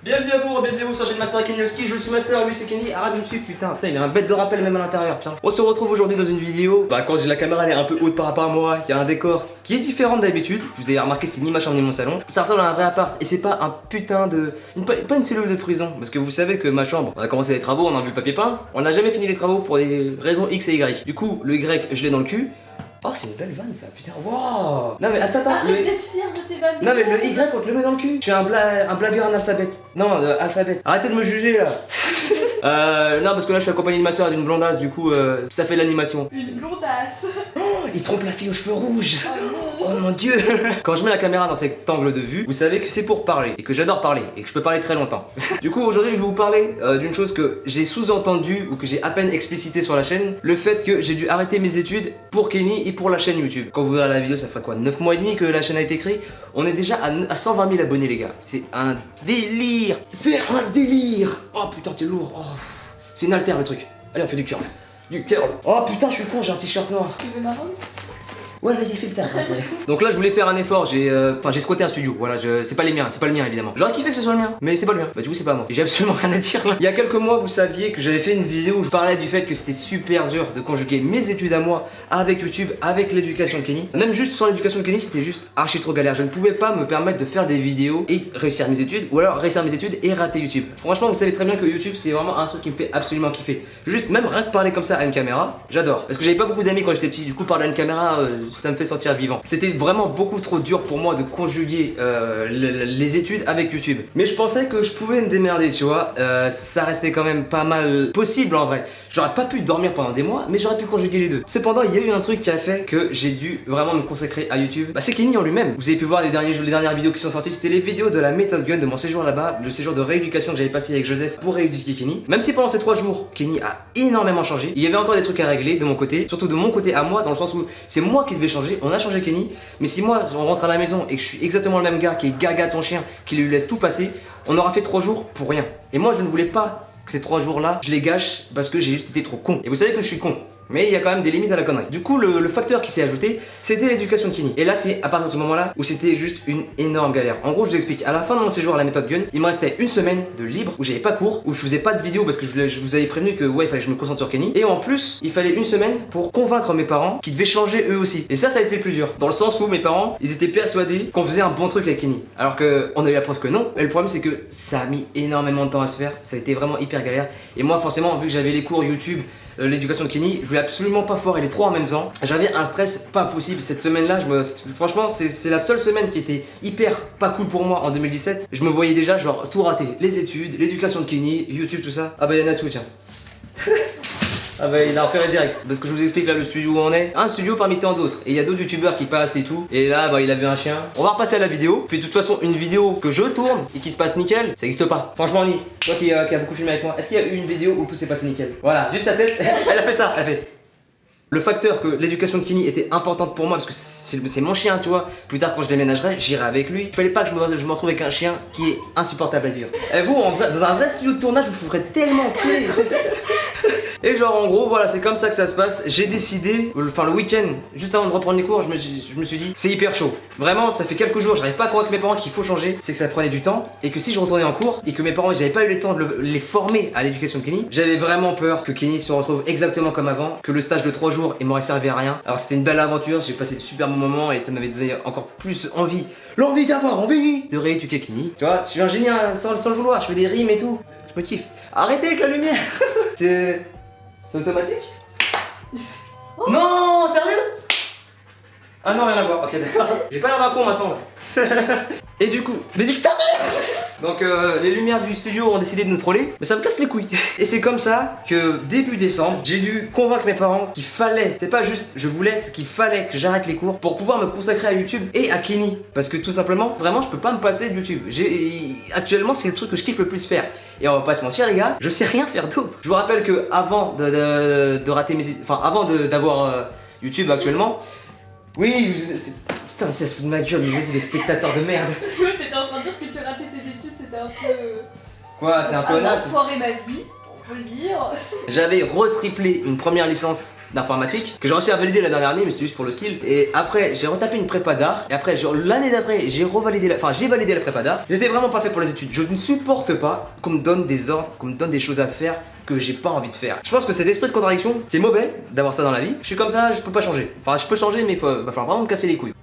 Bienvenue à vous sur Gen Master Kenioski, je suis Master, lui c'est Kenny, arrête de me suivre putain, il a un bête de rappel même à l'intérieur putain. On se retrouve aujourd'hui dans une vidéo, quand la caméra elle est un peu haute par rapport à moi, il y a un décor qui est différent d'habitude, vous avez remarqué c'est ni ma chambre ni mon salon, ça ressemble à un vrai appart et c'est pas un putain de... pas une cellule de prison, parce que vous savez que ma chambre, on a commencé les travaux, on a vu le papier peint, on n'a jamais fini les travaux pour des raisons X et Y. Du coup le Y je l'ai dans le cul. Oh c'est une belle vanne ça, putain, waouh. Non mais attends, Arrête d'être fier de tes vannes. Non mais le Y on te le met dans le cul. Je suis un blagueur analphabète. Non, alphabète. Arrêtez de me juger là. Non parce que là je suis accompagné de ma soeur et d'une blondasse, du coup ça fait l'animation. Une blondasse. Oh, il trompe la fille aux cheveux rouges. Oh non. Oh mon dieu. Quand je mets la caméra dans cet angle de vue, vous savez que c'est pour parler et que j'adore parler et que je peux parler très longtemps. Du coup aujourd'hui je vais vous parler d'une chose que j'ai sous-entendue ou que j'ai à peine explicité sur la chaîne, le fait que j'ai dû arrêter mes études pour Kenny et pour la chaîne YouTube. Quand vous verrez la vidéo ça fait quoi, 9 mois et demi que la chaîne a été créée. On est déjà à 120 000 abonnés les gars. C'est un délire. C'est un délire. Oh putain t'es lourd. Oh, c'est une haltère le truc. Allez on fait du curl. Du curl. Oh putain je suis con, j'ai un t-shirt noir. Tu veux marron? Ouais vas-y fais le taf. Donc là je voulais faire un effort, j'ai squatté un studio, voilà, c'est pas les miens, c'est pas le mien évidemment. J'aurais kiffé que ce soit le mien, mais c'est pas le mien. Bah du coup c'est pas moi. J'ai absolument rien à dire là. Il y a quelques mois vous saviez que j'avais fait une vidéo où je parlais du fait que c'était super dur de conjuguer mes études à moi avec YouTube, avec l'éducation de Kenny. Même juste sans l'éducation de Kenny c'était juste archi trop galère. Je ne pouvais pas me permettre de faire des vidéos et réussir mes études, ou alors réussir mes études et rater YouTube. Franchement vous savez très bien que YouTube c'est vraiment un truc qui me fait absolument kiffer. Juste même rien que parler comme ça à une caméra, j'adore. Parce que j'avais pas beaucoup d'amis quand j'étais petit, du coup parler à une caméra ça me fait sortir vivant. C'était vraiment beaucoup trop dur pour moi de conjuguer les études avec YouTube. Mais je pensais que je pouvais me démerder, tu vois. Ça restait quand même pas mal possible en vrai. J'aurais pas pu dormir pendant des mois, mais j'aurais pu conjuguer les deux. Cependant, il y a eu un truc qui a fait que j'ai dû vraiment me consacrer à YouTube. Bah, c'est Kenny en lui-même. Vous avez pu voir les dernières vidéos qui sont sorties, c'était les vidéos de la méthode gun de mon séjour là-bas, le séjour de rééducation que j'avais passé avec Joseph pour rééduquer Kenny. Même si pendant ces 3 jours, Kenny a énormément changé. Il y avait encore des trucs à régler de mon côté, surtout de mon côté à moi, dans le sens où c'est moi qui devais changer. On a changé Kenny, mais si moi on rentre à la maison et que je suis exactement le même gars qui est gaga de son chien, qui lui laisse tout passer, on aura fait 3 jours pour rien. Et moi je ne voulais pas que ces 3 jours là je les gâche parce que j'ai juste été trop con. Et vous savez que je suis con, mais il y a quand même des limites à la connerie. Du coup le facteur qui s'est ajouté c'était l'éducation de Kenny. Et là c'est à partir de ce moment là où c'était juste une énorme galère. En gros je vous explique, à la fin de mon séjour à la méthode gun, il me restait une semaine de libre où j'avais pas cours, où je faisais pas de vidéo parce que je vous avais prévenu que ouais il fallait que je me concentre sur Kenny. Et en plus il fallait une semaine pour convaincre mes parents qu'ils devaient changer eux aussi. Et ça a été le plus dur, dans le sens où mes parents ils étaient persuadés qu'on faisait un bon truc avec Kenny, alors que on a eu la preuve que non. Et le problème c'est que ça a mis énormément de temps à se faire, ça a été vraiment hyper galère. Et moi forcément vu que j'avais les cours YouTube, l'éducation de Kenny, je voulais absolument pas foirer les 3 en même temps. J'avais un stress pas possible cette semaine là, franchement c'est la seule semaine qui était hyper pas cool pour moi en 2017. Je me voyais déjà genre tout rater, les études, l'éducation de Kenny, YouTube, tout ça. Ah bah y'en a tout tiens. Ah bah il a repéré direct. Parce que je vous explique là le studio où on est. Un studio parmi tant d'autres. Et il y a d'autres youtubeurs qui passent et tout. Et là bah il avait un chien. On va repasser à la vidéo. Puis de toute façon une vidéo que je tourne et qui se passe nickel, ça existe pas. Franchement Ni, toi qui a beaucoup filmé avec moi, est-ce qu'il y a eu une vidéo où tout s'est passé nickel? Voilà, juste ta tête. Elle a fait ça, elle a fait. Le facteur que l'éducation de Kenny était importante pour moi parce que c'est mon chien tu vois. Plus tard quand je déménagerai, j'irai avec lui. Il fallait pas que je me retrouve avec un chien qui est insupportable à vivre. Et vous, dans un vrai studio de tournage, vous ferez tellement culer. Et genre en gros voilà c'est comme ça que ça se passe. J'ai décidé, enfin le week-end, juste avant de reprendre les cours, je me suis dit c'est hyper chaud. Vraiment ça fait quelques jours, j'arrive pas à convaincre mes parents qu'il faut changer. C'est que ça prenait du temps et que si je retournais en cours et que mes parents j'avais pas eu le temps de les former à l'éducation de Kenny, j'avais vraiment peur que Kenny se retrouve exactement comme avant, que le stage de 3 jours il m'aurait servi à rien. Alors c'était une belle aventure, j'ai passé de super bons moments et ça m'avait donné encore plus envie, l'envie d'avoir envie de rééduquer Kenny. Tu vois, je suis un génie sans le vouloir, je fais des rimes et tout, je me kiffe. Arrêtez avec la lumière. C'est automatique? Oh. Non, sérieux? Ah non, rien à voir, ok d'accord. J'ai pas l'air d'un con maintenant. Et du coup, mais dis que ta mère. Donc les lumières du studio ont décidé de nous troller, mais ça me casse les couilles. Et c'est comme ça que début décembre, j'ai dû convaincre mes parents qu'il fallait, c'est pas juste je vous laisse, qu'il fallait que j'arrête les cours pour pouvoir me consacrer à YouTube et à Kenny. Parce que tout simplement, vraiment je peux pas me passer de YouTube. Actuellement c'est le truc que je kiffe le plus faire. Et on va pas se mentir les gars, je sais rien faire d'autre. Je vous rappelle que avant de rater mes... Enfin avant d'avoir YouTube actuellement... Oui, putain, ça se fout de ma gueule, les spectateurs de merde. T'étais en train de dire que tu ratais tes études, c'était un peu... Quoi, c'est un peu naze. foiré ma vie. faut le dire. J'avais retriplé une première licence d'informatique que j'ai réussi à valider la dernière année, mais c'était juste pour le skill. Et après, j'ai retapé une prépa d'art. Et après, l'année d'après, j'ai validé la prépa d'art. J'étais vraiment pas fait pour les études. Je ne supporte pas qu'on me donne des ordres, qu'on me donne des choses à faire que j'ai pas envie de faire. Je pense que cet esprit de contradiction, c'est mauvais d'avoir ça dans la vie. Je suis comme ça, je peux pas changer. Enfin, je peux changer, mais va falloir vraiment me casser les couilles.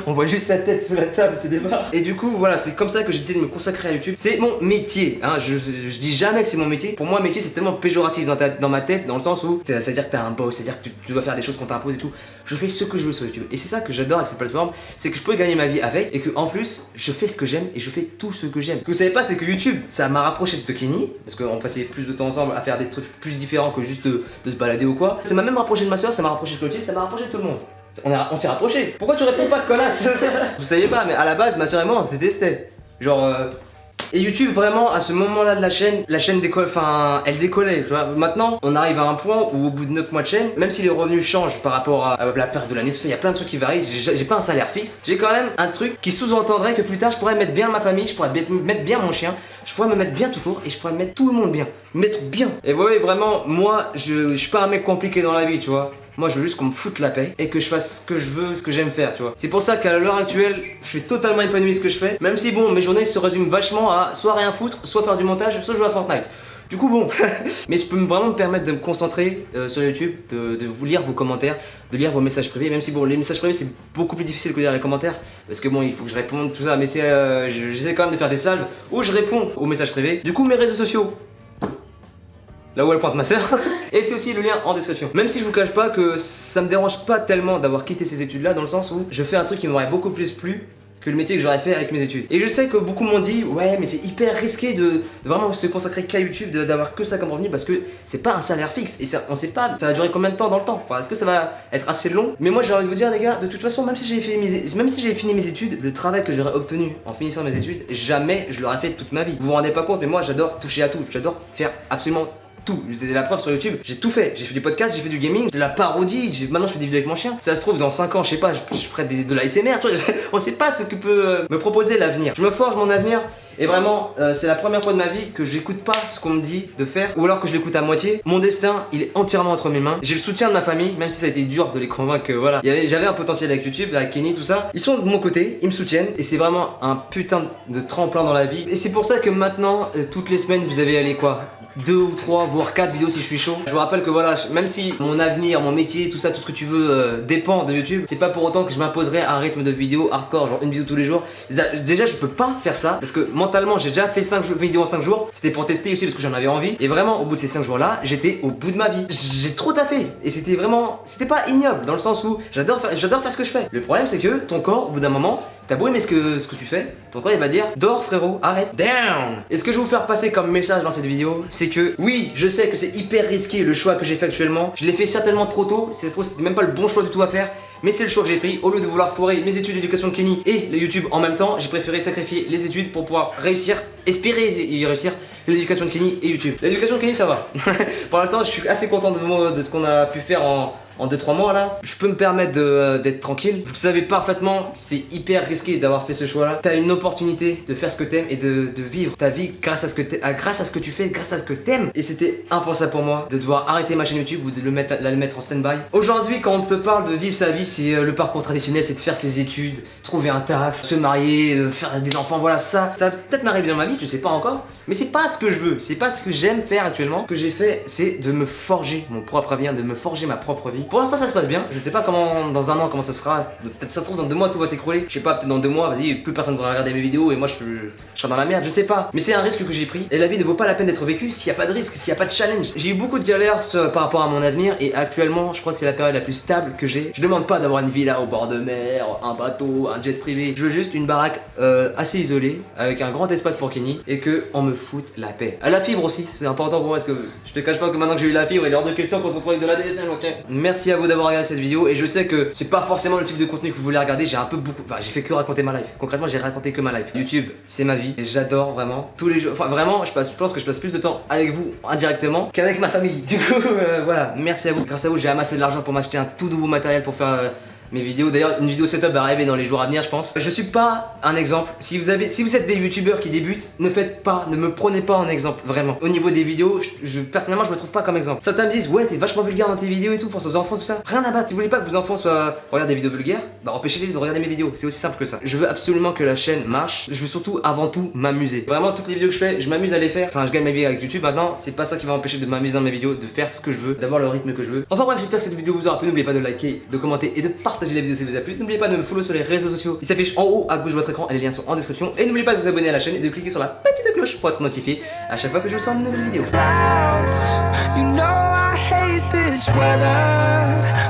On voit juste sa tête sous la table, c'est des barres. Et du coup, voilà, c'est comme ça que j'ai décidé de me consacrer à YouTube. C'est mon métier, hein. Je dis jamais que c'est mon métier. Pour moi, métier, c'est tellement péjoratif dans ma tête, dans le sens où c'est-à-dire que t'es un boss, c'est-à-dire que tu dois faire des choses qu'on t'impose et tout. Je fais ce que je veux sur YouTube. Et c'est ça que j'adore avec cette plateforme, c'est que je peux gagner ma vie avec et que en plus, je fais ce que j'aime et je fais tout ce que j'aime. Ce que vous savez pas, c'est que YouTube, ça m'a rapproché de Kenny, parce qu'on passait plus de temps ensemble à faire des trucs plus différents que juste de se balader ou quoi. Ça m'a même rapproché de ma soeur, ça m'a rapproché de Clotilde, ça m'a rapproché de tout le monde. On s'est rapprochés. Pourquoi tu réponds pas, connasse? Vous saviez pas, mais à la base, ma soeur et moi, on se détestait. Genre. Et YouTube, vraiment, à ce moment-là de la chaîne décolle, enfin, elle décollait. Tu vois. Maintenant, on arrive à un point où, au bout de 9 mois de chaîne, même si les revenus changent par rapport à la période de l'année, tout ça, il y a plein de trucs qui varient. J'ai pas un salaire fixe. J'ai quand même un truc qui sous-entendrait que plus tard, je pourrais mettre bien ma famille, je pourrais mettre bien mon chien, je pourrais me mettre bien tout court et je pourrais mettre tout le monde bien. Mettre bien. Et vous voyez, vraiment, moi, je suis pas un mec compliqué dans la vie, tu vois. Moi je veux juste qu'on me foute la paix et que je fasse ce que je veux, ce que j'aime faire, tu vois. C'est pour ça qu'à l'heure actuelle, je suis totalement épanoui ce que je fais. Même si bon, mes journées se résument vachement à soit rien foutre, soit faire du montage, soit jouer à Fortnite. Du coup bon, mais je peux vraiment me permettre de me concentrer sur YouTube, de vous lire vos commentaires, de lire vos messages privés, même si bon, les messages privés c'est beaucoup plus difficile que de lire les commentaires, parce que bon, il faut que je réponde, tout ça, mais j'essaie quand même de faire des salves où je réponds aux messages privés. Du coup mes réseaux sociaux, là où elle pointe ma soeur, et c'est aussi le lien en description. Même si je vous cache pas que ça me dérange pas tellement d'avoir quitté ces études là, dans le sens où je fais un truc qui m'aurait beaucoup plus plu que le métier que j'aurais fait avec mes études. Et je sais que beaucoup m'ont dit ouais mais c'est hyper risqué de vraiment se consacrer qu'à YouTube, d'avoir que ça comme revenu parce que c'est pas un salaire fixe et ça, on sait pas ça va durer combien de temps dans le temps. Enfin est-ce que ça va être assez long? Mais moi j'ai envie de vous dire les gars, de toute façon même si j'avais fini mes études, le travail que j'aurais obtenu en finissant mes études, jamais je l'aurais fait toute ma vie. Vous vous rendez pas compte mais moi j'adore toucher à tout, j'adore faire absolument tout. C'est la preuve sur YouTube, j'ai tout fait. J'ai fait du podcast, j'ai fait du gaming, de la parodie, maintenant je fais des vidéos avec mon chien. Ça se trouve dans 5 ans, je sais pas, je ferai de la SMR, tu vois, on sait pas ce que peut me proposer l'avenir. Je me forge mon avenir et vraiment c'est la première fois de ma vie que j'écoute pas ce qu'on me dit de faire ou alors que je l'écoute à moitié. Mon destin, il est entièrement entre mes mains. J'ai le soutien de ma famille, même si ça a été dur de les convaincre que voilà, j'avais un potentiel avec YouTube, avec Kenny, tout ça. Ils sont de mon côté, ils me soutiennent et c'est vraiment un putain de tremplin dans la vie. Et c'est pour ça que maintenant, toutes les semaines, vous avez allé quoi 2 ou 3 voire 4 vidéos si je suis chaud. Je vous rappelle que voilà, même si mon avenir, mon métier, tout ça, tout ce que tu veux dépend de YouTube, c'est pas pour autant que je m'imposerai un rythme de vidéo hardcore, genre une vidéo tous les jours. Déjà je peux pas faire ça parce que mentalement j'ai déjà fait 5 vidéos en 5 jours. C'était pour tester aussi parce que j'en avais envie. Et vraiment au bout de ces 5 jours là, j'étais au bout de ma vie. J'ai trop taffé. Et c'était vraiment, c'était pas ignoble dans le sens où j'adore faire ce que je fais. Le problème c'est que ton corps au bout d'un moment, t'as beau aimer ce que tu fais, ton corps il va dire dors frérot, arrête, down. Et ce que je vais vous faire passer comme message dans cette vidéo, c'est que oui, je sais que c'est hyper risqué le choix que j'ai fait actuellement. Je l'ai fait certainement trop tôt, c'était même pas le bon choix du tout à faire. Mais c'est le choix que j'ai pris. Au lieu de vouloir foirer mes études d'éducation de Kenny et le YouTube en même temps, j'ai préféré sacrifier les études pour pouvoir réussir, espérer y réussir l'éducation de Kenny et YouTube. L'éducation de Kenny ça va. Pour l'instant je suis assez content de ce qu'on a pu faire en 2-3 mois là. Je peux me permettre d'être tranquille. Vous le savez parfaitement, c'est hyper risqué d'avoir fait ce choix là. T'as une opportunité de faire ce que t'aimes et de vivre ta vie grâce à ce que tu fais, grâce à ce que t'aimes. Et c'était impensable pour moi de devoir arrêter ma chaîne YouTube ou de la mettre en stand-by. Aujourd'hui quand on te parle de vivre sa vie, c'est le parcours traditionnel, c'est de faire ses études, trouver un taf, se marier, faire des enfants, voilà ça va peut-être m'arriver dans ma vie, je sais pas encore. Mais c'est pas ce que je veux, c'est pas ce que j'aime faire actuellement. Ce que j'ai fait, c'est de me forger mon propre avenir, de me forger ma propre vie. Pour l'instant ça se passe bien, je ne sais pas comment dans un an comment ça sera, peut-être ça se trouve dans 2 mois tout va s'écrouler, je sais pas, peut-être dans 2 mois, vas-y, plus personne ne voudra regarder mes vidéos et moi je serai dans la merde, je ne sais pas. Mais c'est un risque que j'ai pris et la vie ne vaut pas la peine d'être vécue s'il n'y a pas de risque, s'il n'y a pas de challenge. J'ai eu beaucoup de galères par rapport à mon avenir et actuellement je crois que c'est la période la plus stable que j'ai. Je demande pas d'avoir une villa au bord de mer, un bateau, un jet privé, je veux juste une baraque assez isolée avec un grand espace pour Kenny et que on me foute la paix. À la fibre aussi, c'est important pour moi parce que je te cache pas que maintenant que j'ai eu la fibre, il est hors de question qu'on se retrouve avec de la DSL, ok. Merci à vous d'avoir regardé cette vidéo et je sais que c'est pas forcément le type de contenu que vous voulez regarder, j'ai fait que raconter ma life. Concrètement, j'ai raconté que ma life. YouTube, c'est ma vie et j'adore vraiment tous les jours. Enfin vraiment, je pense que je passe plus de temps avec vous indirectement qu'avec ma famille. Du coup, voilà, merci à vous. Grâce à vous, j'ai amassé de l'argent pour m'acheter un tout nouveau matériel pour faire mes vidéos. D'ailleurs, une vidéo setup va arriver dans les jours à venir, je pense. Je suis pas un exemple. Si vous êtes des youtubeurs qui débutent, ne me prenez pas en exemple, vraiment. Au niveau des vidéos, personnellement, je me trouve pas comme exemple. Certains me disent, ouais, t'es vachement vulgaire dans tes vidéos et tout, pense aux enfants, tout ça. Rien à battre. Si vous voulez pas que vos enfants regardent des vidéos vulgaires, bah empêchez-les de regarder mes vidéos. C'est aussi simple que ça. Je veux absolument que la chaîne marche. Je veux surtout, avant tout, m'amuser. Vraiment, toutes les vidéos que je fais, je m'amuse à les faire. Enfin, je gagne ma vie avec YouTube maintenant. C'est pas ça qui va m'empêcher de m'amuser dans mes vidéos, de faire ce que je veux, d'avoir le rythme que je veux. Enfin bref, j'espère que cette vidéo vous aura plu. N'oubliez pas de liker, de commenter et de partager la vidéo si elle vous a plu. N'oubliez pas de me follow sur les réseaux sociaux. Il s'affiche en haut à gauche de votre écran et les liens sont en description. Et n'oubliez pas de vous abonner à la chaîne et de cliquer sur la petite cloche pour être notifié à chaque fois que je sors une nouvelle vidéo. You know I hate this weather.